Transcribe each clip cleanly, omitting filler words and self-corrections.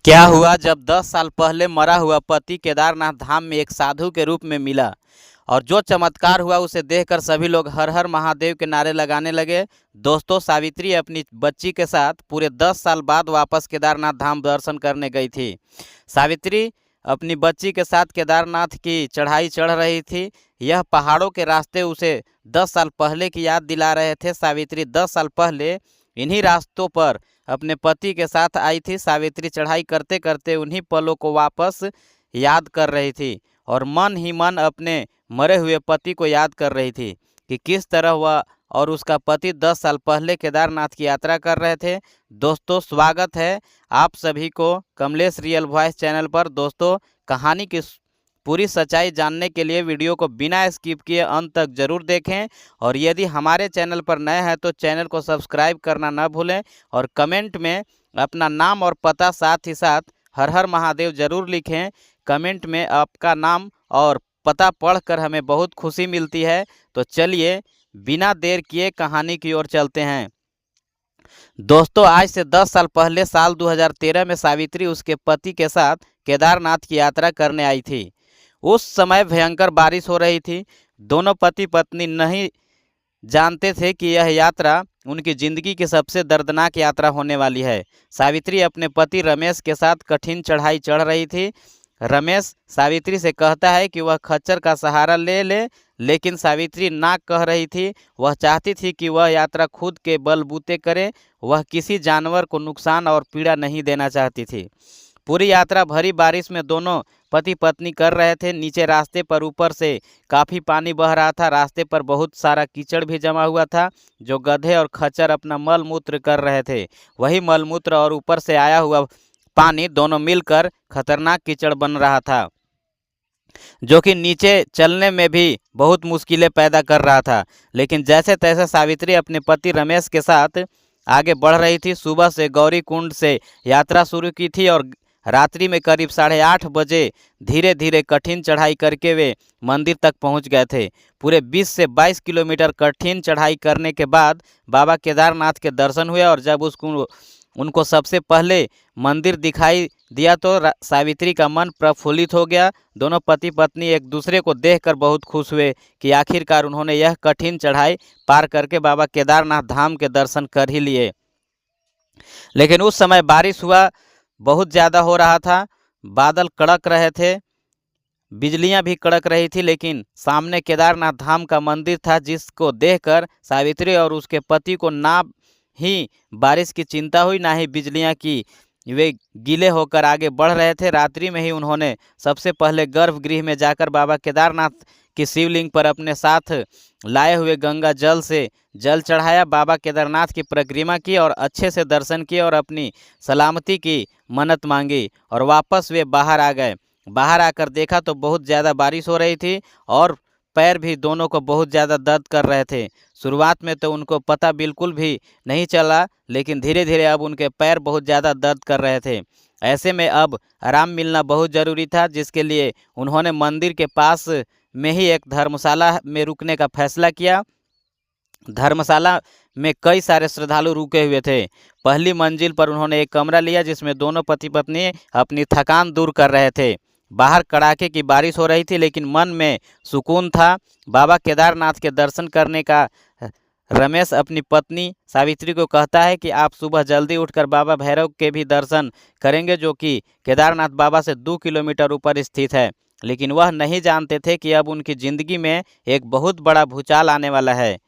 क्या हुआ जब 10 साल पहले मरा हुआ पति केदारनाथ धाम में एक साधु के रूप में मिला। और जो चमत्कार हुआ उसे देखकर सभी लोग हर हर महादेव के नारे लगाने लगे। दोस्तों, सावित्री अपनी बच्ची के साथ पूरे 10 साल बाद वापस केदारनाथ धाम दर्शन करने गई थी। सावित्री अपनी बच्ची के साथ केदारनाथ की चढ़ाई चढ़ रही थी। यह पहाड़ों के रास्ते उसे 10 साल पहले की याद दिला रहे थे। सावित्री 10 साल पहले इन्हीं रास्तों पर अपने पति के साथ आई थी। सावित्री चढ़ाई करते करते उन्हीं पलों को वापस याद कर रही थी और मन ही मन अपने मरे हुए पति को याद कर रही थी कि किस तरह वह और उसका पति 10 साल पहले केदारनाथ की यात्रा कर रहे थे। दोस्तों, स्वागत है आप सभी को कमलेश रियल वॉइस चैनल पर। दोस्तों, कहानी की पूरी सच्चाई जानने के लिए वीडियो को बिना स्किप किए अंत तक जरूर देखें। और यदि हमारे चैनल पर नए हैं तो चैनल को सब्सक्राइब करना न भूलें और कमेंट में अपना नाम और पता साथ ही साथ हर हर महादेव जरूर लिखें। कमेंट में आपका नाम और पता पढ़कर हमें बहुत खुशी मिलती है। तो चलिए बिना देर किए कहानी की ओर चलते हैं। दोस्तों, आज से 10 साल पहले साल 2013 में सावित्री उसके पति के साथ केदारनाथ की यात्रा करने आई थी। उस समय भयंकर बारिश हो रही थी। दोनों पति पत्नी नहीं जानते थे कि यह यात्रा उनकी जिंदगी की सबसे दर्दनाक यात्रा होने वाली है। सावित्री अपने पति रमेश के साथ कठिन चढ़ाई चढ़ रही थी। रमेश सावित्री से कहता है कि वह खच्चर का सहारा ले ले, लेकिन सावित्री ना कह रही थी। वह चाहती थी कि वह यात्रा खुद के बलबूते करे। वह किसी जानवर को नुकसान और पीड़ा नहीं देना चाहती थी। पूरी यात्रा भरी बारिश में दोनों पति पत्नी कर रहे थे। नीचे रास्ते पर ऊपर से काफ़ी पानी बह रहा था। रास्ते पर बहुत सारा कीचड़ भी जमा हुआ था जो गधे और खच्चर अपना मल मूत्र कर रहे थे। वही मल मूत्र और ऊपर से आया हुआ पानी दोनों मिलकर खतरनाक कीचड़ बन रहा था, जो कि नीचे चलने में भी बहुत मुश्किलें पैदा कर रहा था। लेकिन जैसे तैसे सावित्री अपने पति रमेश के साथ आगे बढ़ रही थी। सुबह से गौरी कुंड से यात्रा शुरू की थी और रात्रि में करीब 8:30 बजे धीरे धीरे कठिन चढ़ाई करके वे मंदिर तक पहुंच गए थे। पूरे 20 से 22 किलोमीटर कठिन चढ़ाई करने के बाद बाबा केदारनाथ के दर्शन हुए और जब उसको उनको सबसे पहले मंदिर दिखाई दिया तो सावित्री का मन प्रफुल्लित हो गया। दोनों पति पत्नी एक दूसरे को देखकर बहुत खुश हुए कि आखिरकार उन्होंने यह कठिन चढ़ाई पार करके बाबा केदारनाथ धाम के दर्शन कर ही लिए। लेकिन उस समय बारिश हुआ बहुत ज़्यादा हो रहा था। बादल कड़क रहे थे, बिजलियां भी कड़क रही थी। लेकिन सामने केदारनाथ धाम का मंदिर था, जिसको देखकर सावित्री और उसके पति को ना ही बारिश की चिंता हुई ना ही बिजलियां की। वे गीले होकर आगे बढ़ रहे थे। रात्रि में ही उन्होंने सबसे पहले गर्भगृह में जाकर बाबा केदारनाथ की शिवलिंग पर अपने साथ लाए हुए गंगा जल से जल चढ़ाया। बाबा केदारनाथ की परिक्रमा की और अच्छे से दर्शन किए और अपनी सलामती की मन्नत मांगी और वापस वे बाहर आ गए। बाहर आकर देखा तो बहुत ज़्यादा बारिश हो रही थी और पैर भी दोनों को बहुत ज़्यादा दर्द कर रहे थे। शुरुआत में तो उनको पता बिल्कुल भी नहीं चला, लेकिन धीरे धीरे अब उनके पैर बहुत ज़्यादा दर्द कर रहे थे। ऐसे में अब आराम मिलना बहुत ज़रूरी था, जिसके लिए उन्होंने मंदिर के पास में ही एक धर्मशाला में रुकने का फैसला किया। धर्मशाला में कई सारे श्रद्धालु रुके हुए थे। पहली मंजिल पर उन्होंने एक कमरा लिया जिसमें दोनों पति पत्नी अपनी थकान दूर कर रहे थे। बाहर कड़ाके की बारिश हो रही थी, लेकिन मन में सुकून था। बाबा केदारनाथ के दर्शन करने का रमेश अपनी पत्नी सावित्री को कहता है कि आप सुबह जल्दी उठकर बाबा भैरव के भी दर्शन करेंगे, जो कि केदारनाथ बाबा से 2 किलोमीटर ऊपर स्थित है। लेकिन वह नहीं जानते थे कि अब उनकी ज़िंदगी में एक बहुत बड़ा भूचाल आने वाला है।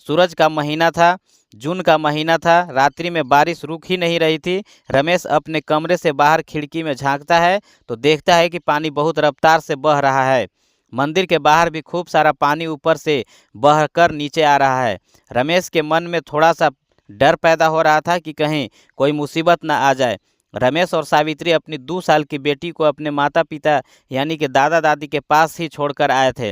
सूरज का महीना था, जून का महीना था। रात्रि में बारिश रुक ही नहीं रही थी। रमेश अपने कमरे से बाहर खिड़की में झांकता है तो देखता है कि पानी बहुत रफ्तार से बह रहा है। मंदिर के बाहर भी खूब सारा पानी ऊपर से बहकर नीचे आ रहा है। रमेश के मन में थोड़ा सा डर पैदा हो रहा था कि कहीं कोई मुसीबत न आ जाए। रमेश और सावित्री अपनी 2 साल की बेटी को अपने माता पिता यानी कि दादा दादी के पास ही छोड़कर आए थे,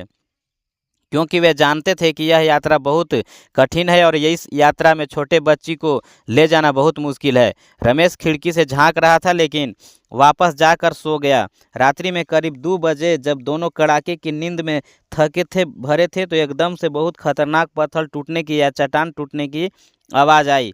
क्योंकि वे जानते थे कि यह यात्रा बहुत कठिन है और इस यात्रा में छोटे बच्ची को ले जाना बहुत मुश्किल है। रमेश खिड़की से झांक रहा था लेकिन वापस जाकर सो गया। रात्रि में करीब 2 बजे जब दोनों कड़ाके की नींद में थके थे भरे थे तो एकदम से बहुत खतरनाक पत्थर टूटने की या चट्टान टूटने की आवाज़ आई।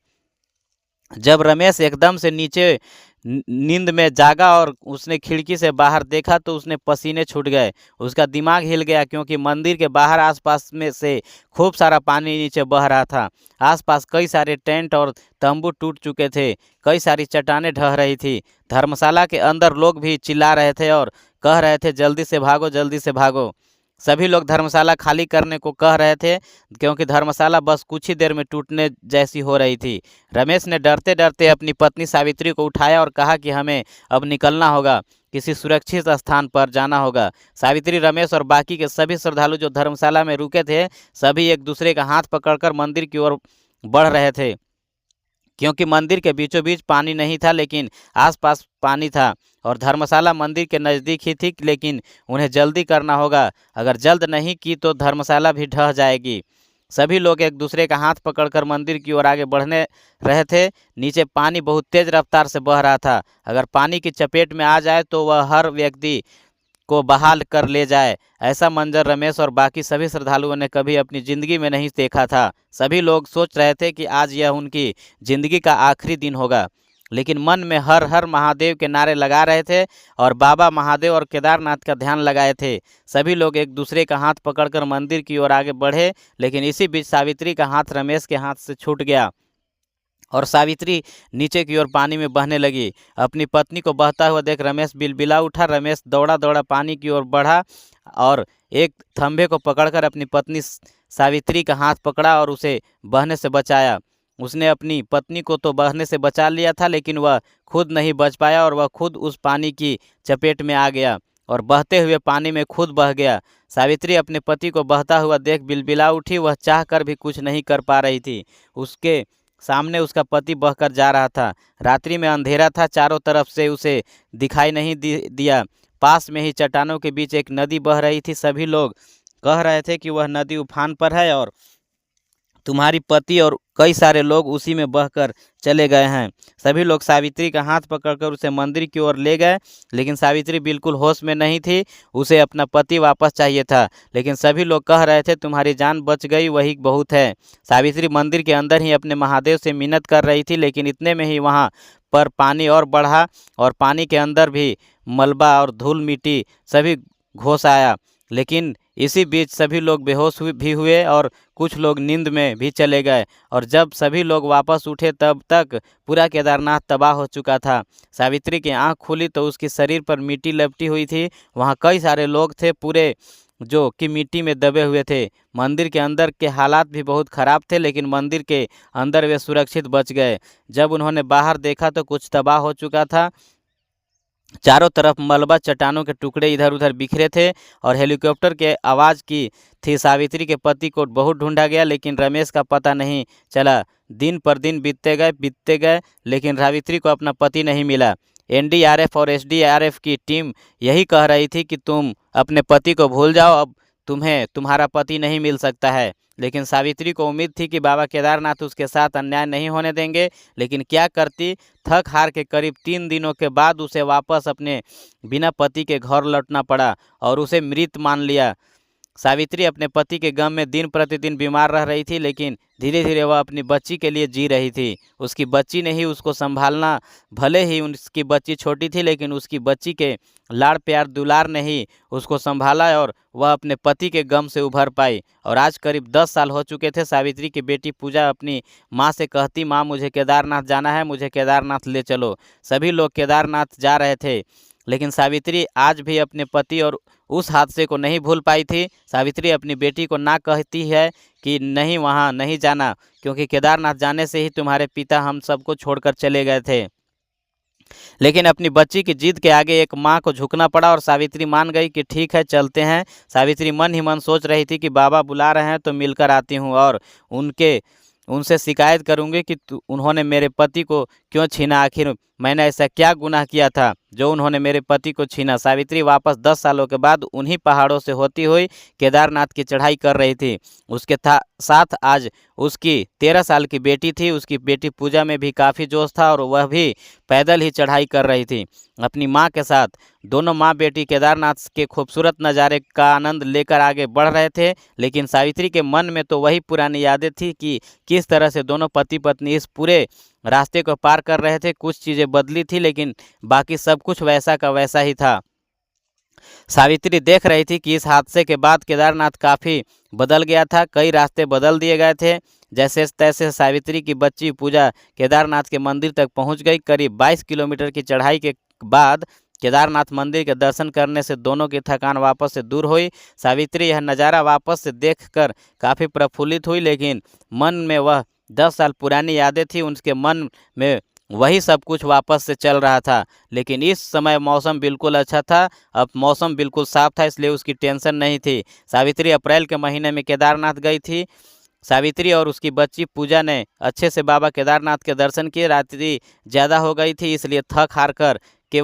जब रमेश एकदम से नीचे नींद में जागा और उसने खिड़की से बाहर देखा तो उसने पसीने छूट गए। उसका दिमाग हिल गया क्योंकि मंदिर के बाहर आसपास में से खूब सारा पानी नीचे बह रहा था। आसपास कई सारे टेंट और तंबू टूट चुके थे। कई सारी चट्टानें ढह रही थी। धर्मशाला के अंदर लोग भी चिल्ला रहे थे और कह रहे थे जल्दी से भागो, जल्दी से भागो। सभी लोग धर्मशाला खाली करने को कह रहे थे क्योंकि धर्मशाला बस कुछ ही देर में टूटने जैसी हो रही थी। रमेश ने डरते डरते अपनी पत्नी सावित्री को उठाया और कहा कि हमें अब निकलना होगा, किसी सुरक्षित स्थान पर जाना होगा। सावित्री, रमेश और बाकी के सभी श्रद्धालु जो धर्मशाला में रुके थे, सभी एक दूसरे का हाथ पकड़कर मंदिर की ओर बढ़ रहे थे क्योंकि मंदिर के बीचों बीच पानी नहीं था लेकिन आसपास पानी था और धर्मशाला मंदिर के नज़दीक ही थी, लेकिन उन्हें जल्दी करना होगा। अगर जल्द नहीं की तो धर्मशाला भी ढह जाएगी। सभी लोग एक दूसरे का हाथ पकड़कर मंदिर की ओर आगे बढ़ने रहे थे। नीचे पानी बहुत तेज रफ्तार से बह रहा था। अगर पानी की चपेट में आ जाए तो वह हर व्यक्ति को बहाल कर ले जाए। ऐसा मंजर रमेश और बाकी सभी श्रद्धालुओं ने कभी अपनी ज़िंदगी में नहीं देखा था। सभी लोग सोच रहे थे कि आज यह उनकी ज़िंदगी का आखिरी दिन होगा, लेकिन मन में हर हर महादेव के नारे लगा रहे थे और बाबा महादेव और केदारनाथ का ध्यान लगाए थे। सभी लोग एक दूसरे का हाथ पकड़कर मंदिर की ओर आगे बढ़े, लेकिन इसी बीच सावित्री का हाथ रमेश के हाथ से छूट गया और सावित्री नीचे की ओर पानी में बहने लगी। अपनी पत्नी को बहता हुआ देख रमेश बिलबिला उठा। रमेश दौड़ा दौड़ा पानी की ओर बढ़ा और एक खंभे को पकड़कर अपनी पत्नी सावित्री का हाथ पकड़ा और उसे बहने से बचाया। उसने अपनी पत्नी को तो बहने से बचा लिया था, लेकिन वह खुद नहीं बच पाया और वह खुद उस पानी की चपेट में आ गया और बहते हुए पानी में खुद बह गया। सावित्री अपने पति को बहता हुआ देख बिलबिला उठी। वह चाहकर भी कुछ नहीं कर पा रही थी। उसके सामने उसका पति बहकर जा रहा था। रात्रि में अंधेरा था, चारों तरफ से उसे दिखाई नहीं दिया। पास में ही चट्टानों के बीच एक नदी बह रही थी। सभी लोग कह रहे थे कि वह नदी उफान पर है और तुम्हारी पति और कई सारे लोग उसी में बहकर चले गए हैं। सभी लोग सावित्री का हाथ पकड़कर उसे मंदिर की ओर ले गए, लेकिन सावित्री बिल्कुल होश में नहीं थी। उसे अपना पति वापस चाहिए था, लेकिन सभी लोग कह रहे थे तुम्हारी जान बच गई, वही बहुत है। सावित्री मंदिर के अंदर ही अपने महादेव से मिन्नत कर रही थी, लेकिन इतने में ही वहाँ पर पानी और बढ़ा और पानी के अंदर भी मलबा और धूल मिट्टी सभी घोंस आया। लेकिन इसी बीच सभी लोग बेहोश भी हुए और कुछ लोग नींद में भी चले गए और जब सभी लोग वापस उठे तब तक पूरा केदारनाथ तबाह हो चुका था। सावित्री की आंख खुली तो उसके शरीर पर मिट्टी लपटी हुई थी। वहाँ कई सारे लोग थे पूरे जो कि मिट्टी में दबे हुए थे। मंदिर के अंदर के हालात भी बहुत ख़राब थे, लेकिन मंदिर के अंदर वे सुरक्षित बच गए। जब उन्होंने बाहर देखा तो कुछ तबाह हो चुका था। चारों तरफ मलबा, चट्टानों के टुकड़े इधर उधर बिखरे थे और हेलीकॉप्टर के आवाज़ की थी। सावित्री के पति को बहुत ढूंढा गया, लेकिन रमेश का पता नहीं चला। दिन पर दिन बीतते गए, लेकिन सावित्री को अपना पति नहीं मिला। एनडीआरएफ और एसडीआरएफ की टीम यही कह रही थी कि तुम अपने पति को भूल जाओ, अब तुम्हें तुम्हारा पति नहीं मिल सकता है। लेकिन सावित्री को उम्मीद थी कि बाबा केदारनाथ उसके साथ अन्याय नहीं होने देंगे, लेकिन क्या करती। थक हार के करीब 3 दिनों के बाद उसे वापस अपने बिना पति के घर लौटना पड़ा और उसे मृत मान लिया। सावित्री अपने पति के गम में दिन प्रतिदिन बीमार रह रही थी, लेकिन धीरे धीरे वह अपनी बच्ची के लिए जी रही थी। उसकी बच्ची ने ही उसको संभालना। भले ही उसकी बच्ची छोटी थी, लेकिन उसकी बच्ची के लाड़ प्यार दुलार ने ही उसको संभाला और वह अपने पति के गम से उभर पाई। और आज करीब 10 साल हो चुके थे। सावित्री की बेटी पूजा अपनी माँ से कहती, माँ मुझे केदारनाथ जाना है, मुझे केदारनाथ ले चलो। सभी लोग केदारनाथ जा रहे थे, लेकिन सावित्री आज भी अपने पति और उस हादसे को नहीं भूल पाई थी। सावित्री अपनी बेटी को ना कहती है कि नहीं, वहाँ नहीं जाना, क्योंकि केदारनाथ जाने से ही तुम्हारे पिता हम सबको छोड़कर चले गए थे। लेकिन अपनी बच्ची की जिद के आगे एक माँ को झुकना पड़ा और सावित्री मान गई कि ठीक है, चलते हैं। सावित्री मन ही मन सोच रही थी कि बाबा बुला रहे हैं तो मिलकर आती हूँ और उनसे शिकायत करूंगी कि उन्होंने मेरे पति को क्यों छीना। आखिर मैंने ऐसा क्या गुनाह किया था जो उन्होंने मेरे पति को छीना। सावित्री वापस 10 सालों के बाद उन्हीं पहाड़ों से होती हुई केदारनाथ की चढ़ाई कर रही थी। उसके साथ आज उसकी 13 साल की बेटी थी। उसकी बेटी पूजा में भी काफ़ी जोश था और वह भी पैदल ही चढ़ाई कर रही थी अपनी माँ के साथ। दोनों माँ बेटी केदारनाथ के खूबसूरत नज़ारे का आनंद लेकर आगे बढ़ रहे थे, लेकिन सावित्री के मन में तो वही पुरानी यादें थी कि किस तरह से दोनों पति पत्नी इस पूरे रास्ते को पार कर रहे थे। कुछ चीज़ें बदली थी लेकिन बाकी सब कुछ वैसा का वैसा ही था। सावित्री देख रही थी कि इस हादसे के बाद केदारनाथ काफ़ी बदल गया था। कई रास्ते बदल दिए गए थे। जैसे तैसे सावित्री की बच्ची पूजा केदारनाथ के मंदिर तक पहुंच गई। करीब 22 किलोमीटर की चढ़ाई के बाद केदारनाथ मंदिर के दर्शन करने से दोनों की थकान वापस से दूर हुई। सावित्री यह नज़ारा वापस से देखकर काफ़ी प्रफुल्लित हुई, लेकिन मन में वह 10 साल पुरानी यादें थी। उनके मन में वही सब कुछ वापस से चल रहा था। लेकिन इस समय मौसम बिल्कुल अच्छा था। अब मौसम बिल्कुल साफ था, इसलिए उसकी टेंशन नहीं थी। सावित्री अप्रैल के महीने में केदारनाथ गई थी। सावित्री और उसकी बच्ची पूजा ने अच्छे से बाबा केदारनाथ के दर्शन किए। रात्रि ज़्यादा हो गई थी, इसलिए थक हार कर के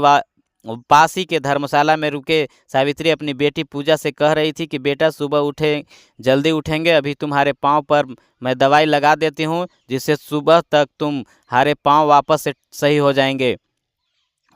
पास ही के धर्मशाला में रुके। सावित्री अपनी बेटी पूजा से कह रही थी कि बेटा सुबह उठे, जल्दी उठेंगे, अभी तुम्हारे पाँव पर मैं दवाई लगा देती हूँ जिससे सुबह तक तुम्हारे पाँव वापस से सही हो जाएंगे।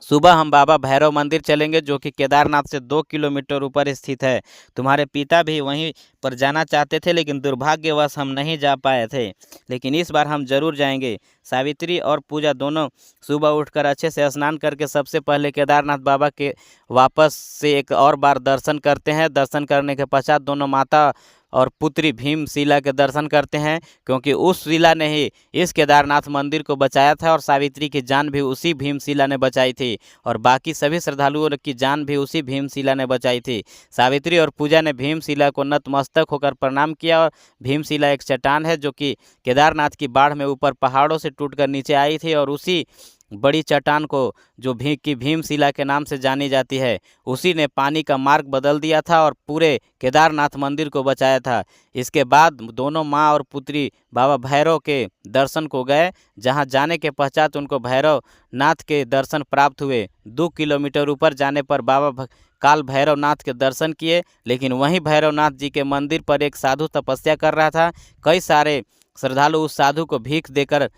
सुबह हम बाबा भैरव मंदिर चलेंगे जो कि केदारनाथ से 2 किलोमीटर ऊपर स्थित है। तुम्हारे पिता भी वहीं पर जाना चाहते थे लेकिन दुर्भाग्यवश हम नहीं जा पाए थे, लेकिन इस बार हम जरूर जाएंगे। सावित्री और पूजा दोनों सुबह उठकर अच्छे से स्नान करके सबसे पहले केदारनाथ बाबा के वापस से एक और बार दर्शन करते हैं। दर्शन करने के पश्चात दोनों माता और पुत्री भीमशिला के दर्शन करते हैं, क्योंकि उस शिला ने ही इस केदारनाथ मंदिर को बचाया था और सावित्री की जान भी उसी भीमशिला ने बचाई थी और बाकी सभी श्रद्धालुओं की जान भी उसी भीमशिला ने बचाई थी। सावित्री और पूजा ने भीमशिला को नतमस्तक होकर प्रणाम किया और भीमशिला एक चट्टान है जो कि केदारनाथ की बाढ़ में ऊपर पहाड़ों से टूटकर नीचे आई थी और उसी बड़ी चट्टान को जो भीमशिला के नाम से जानी जाती है, उसी ने पानी का मार्ग बदल दिया था और पूरे केदारनाथ मंदिर को बचाया था। इसके बाद दोनों माँ और पुत्री बाबा भैरव के दर्शन को गए, जहां जाने के पश्चात उनको भैरव नाथ के दर्शन प्राप्त हुए। 2 किलोमीटर ऊपर जाने पर बाबा काल भैरवनाथ के दर्शन किए, लेकिन वहीं भैरवनाथ जी के मंदिर पर एक साधु तपस्या कर रहा था। कई सारे श्रद्धालु उस साधु को भीख देकर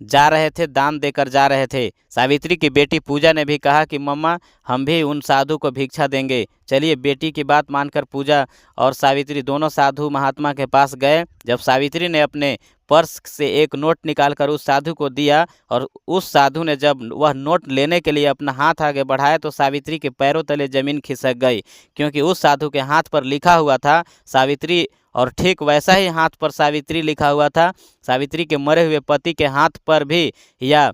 जा रहे थे, दान देकर जा रहे थे। सावित्री की बेटी पूजा ने भी कहा कि मम्मा हम भी उन साधु को भिक्षा देंगे। चलिए, बेटी की बात मानकर पूजा और सावित्री दोनों साधु महात्मा के पास गए। जब सावित्री ने अपने पर्स से एक नोट निकालकर उस साधु को दिया और उस साधु ने जब वह नोट लेने के लिए अपना हाथ आगे बढ़ाया तो सावित्री के पैरों तले जमीन खिसक गई, क्योंकि उस साधु के हाथ पर लिखा हुआ था सावित्री, और ठीक वैसा ही हाथ पर सावित्री लिखा हुआ था। सावित्री के मरे हुए पति के हाथ पर भी, या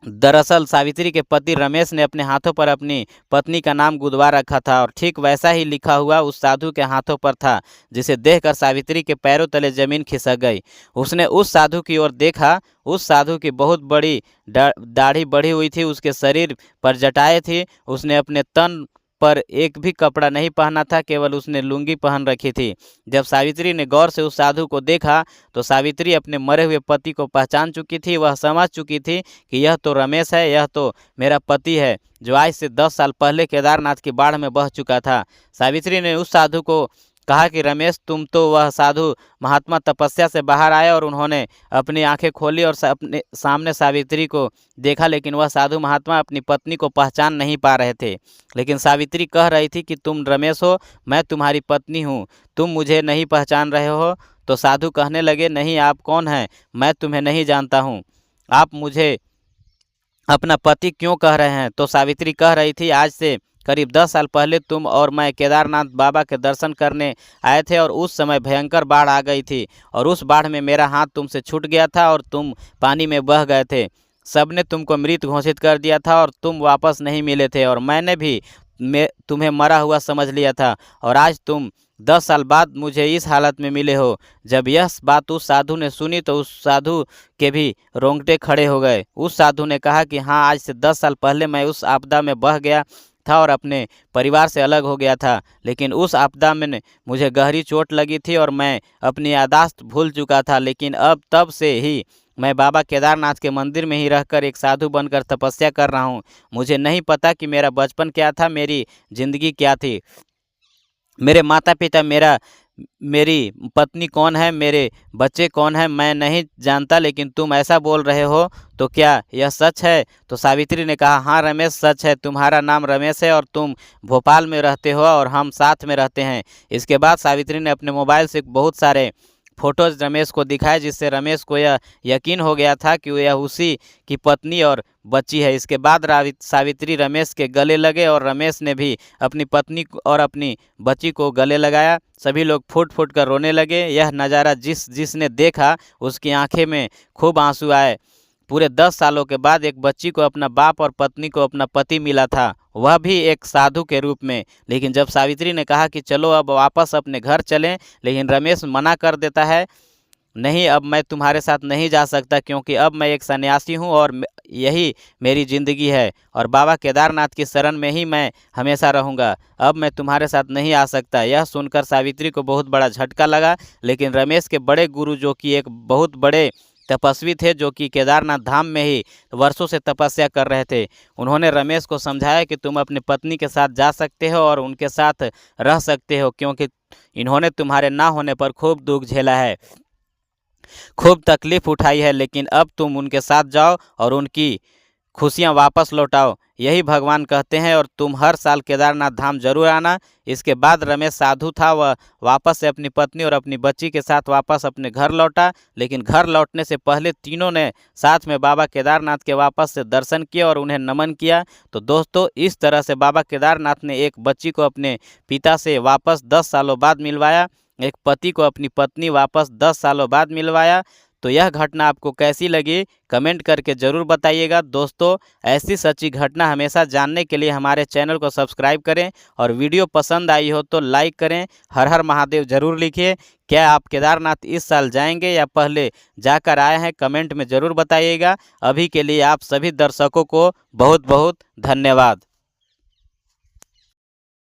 दरअसल सावित्री के पति रमेश ने अपने हाथों पर अपनी पत्नी का नाम गुदवा रखा था और ठीक वैसा ही लिखा हुआ उस साधु के हाथों पर था, जिसे देखकर सावित्री के पैरों तले जमीन खिसक गई। उसने उस साधु की ओर देखा। उस साधु की बहुत बड़ी दाढ़ी बढ़ी हुई थी, उसके शरीर पर जटाएं थी। उसने अपने तन पर एक भी कपड़ा नहीं पहना था, केवल उसने लुंगी पहन रखी थी। जब सावित्री ने गौर से उस साधु को देखा तो सावित्री अपने मरे हुए पति को पहचान चुकी थी। वह समझ चुकी थी कि यह तो रमेश है, यह तो मेरा पति है जो आज से 10 साल पहले केदारनाथ की बाढ़ में बह चुका था। सावित्री ने उस साधु को कहा कि रमेश, तुम तो वह साधु महात्मा तपस्या से बाहर आए, और उन्होंने अपनी आंखें खोली और अपने सामने सावित्री को देखा, लेकिन वह साधु महात्मा अपनी पत्नी को पहचान नहीं पा रहे थे। लेकिन सावित्री कह रही थी कि तुम रमेश हो, मैं तुम्हारी पत्नी हूँ, तुम मुझे नहीं पहचान रहे हो। तो साधु कहने लगे, नहीं, आप कौन हैं, मैं तुम्हें नहीं जानता हूँ, आप मुझे अपना पति क्यों कह रहे हैं। तो सावित्री कह रही थी, आज से करीब 10 साल पहले तुम और मैं केदारनाथ बाबा के दर्शन करने आए थे और उस समय भयंकर बाढ़ आ गई थी और उस बाढ़ में मेरा हाथ तुमसे छूट गया था और तुम पानी में बह गए थे। सबने तुमको मृत घोषित कर दिया था और तुम वापस नहीं मिले थे और मैंने भी तुम्हें मरा हुआ समझ लिया था, और आज तुम 10 साल बाद मुझे इस हालत में मिले हो। जब यह बात उस साधु ने सुनी तो उस साधु के भी रोंगटे खड़े हो गए। उस साधु ने कहा कि हाँ, आज से 10 साल पहले मैं उस आपदा में बह गया था और अपने परिवार से अलग हो गया था, लेकिन उस आपदा में मुझे गहरी चोट लगी थी और मैं अपनी यादाश्त भूल चुका था। लेकिन अब तब से ही मैं बाबा केदारनाथ के मंदिर में ही रहकर एक साधु बनकर तपस्या कर रहा हूँ। मुझे नहीं पता कि मेरा बचपन क्या था, मेरी ज़िंदगी क्या थी, मेरे माता पिता, मेरी पत्नी कौन है, मेरे बच्चे कौन हैं, मैं नहीं जानता, लेकिन तुम ऐसा बोल रहे हो तो क्या यह सच है। तो सावित्री ने कहा, हाँ रमेश, सच है, तुम्हारा नाम रमेश है और तुम भोपाल में रहते हो और हम साथ में रहते हैं। इसके बाद सावित्री ने अपने मोबाइल से बहुत सारे फोटोज रमेश को दिखाए, जिससे रमेश को यह यकीन हो गया था कि यह उसी की पत्नी और बच्ची है। इसके बाद सावित्री रमेश के गले लगे और रमेश ने भी अपनी पत्नी और अपनी बच्ची को गले लगाया। सभी लोग फूट फूट कर रोने लगे। यह नज़ारा जिसने देखा उसकी आंखें में खूब आंसू आए। पूरे 10 सालों के बाद एक बच्ची को अपना बाप और पत्नी को अपना पति मिला था, वह भी एक साधु के रूप में। लेकिन जब सावित्री ने कहा कि चलो अब वापस अपने घर चलें, लेकिन रमेश मना कर देता है, नहीं अब मैं तुम्हारे साथ नहीं जा सकता, क्योंकि अब मैं एक सन्यासी हूँ और यही मेरी ज़िंदगी है और बाबा केदारनाथ की शरण में ही मैं हमेशा रहूँगा। अब मैं तुम्हारे साथ नहीं आ सकता। यह सुनकर सावित्री को बहुत बड़ा झटका लगा। लेकिन रमेश के बड़े गुरु, जो कि एक बहुत बड़े तपस्वी थे, जो कि केदारनाथ धाम में ही वर्षों से तपस्या कर रहे थे, उन्होंने रमेश को समझाया कि तुम अपनी पत्नी के साथ जा सकते हो और उनके साथ रह सकते हो, क्योंकि इन्होंने तुम्हारे ना होने पर खूब दुख झेला है, खूब तकलीफ उठाई है। लेकिन अब तुम उनके साथ जाओ और उनकी खुशियाँ वापस लौटाओ, यही भगवान कहते हैं, और तुम हर साल केदारनाथ धाम जरूर आना। इसके बाद रमेश साधु था, वह वापस से अपनी पत्नी और अपनी बच्ची के साथ वापस अपने घर लौटा। लेकिन घर लौटने से पहले तीनों ने साथ में बाबा केदारनाथ के वापस से दर्शन किए और उन्हें नमन किया। तो दोस्तों, इस तरह से बाबा केदारनाथ ने एक बच्ची को अपने पिता से वापस 10 सालों बाद मिलवाया, एक पति को अपनी पत्नी वापस 10 सालों बाद मिलवाया। तो यह घटना आपको कैसी लगी कमेंट करके ज़रूर बताइएगा। दोस्तों, ऐसी सच्ची घटना हमेशा जानने के लिए हमारे चैनल को सब्सक्राइब करें और वीडियो पसंद आई हो तो लाइक करें। हर हर महादेव ज़रूर लिखिए। क्या आप केदारनाथ इस साल जाएंगे या पहले जाकर आए हैं, कमेंट में ज़रूर बताइएगा। अभी के लिए आप सभी दर्शकों को बहुत बहुत धन्यवाद।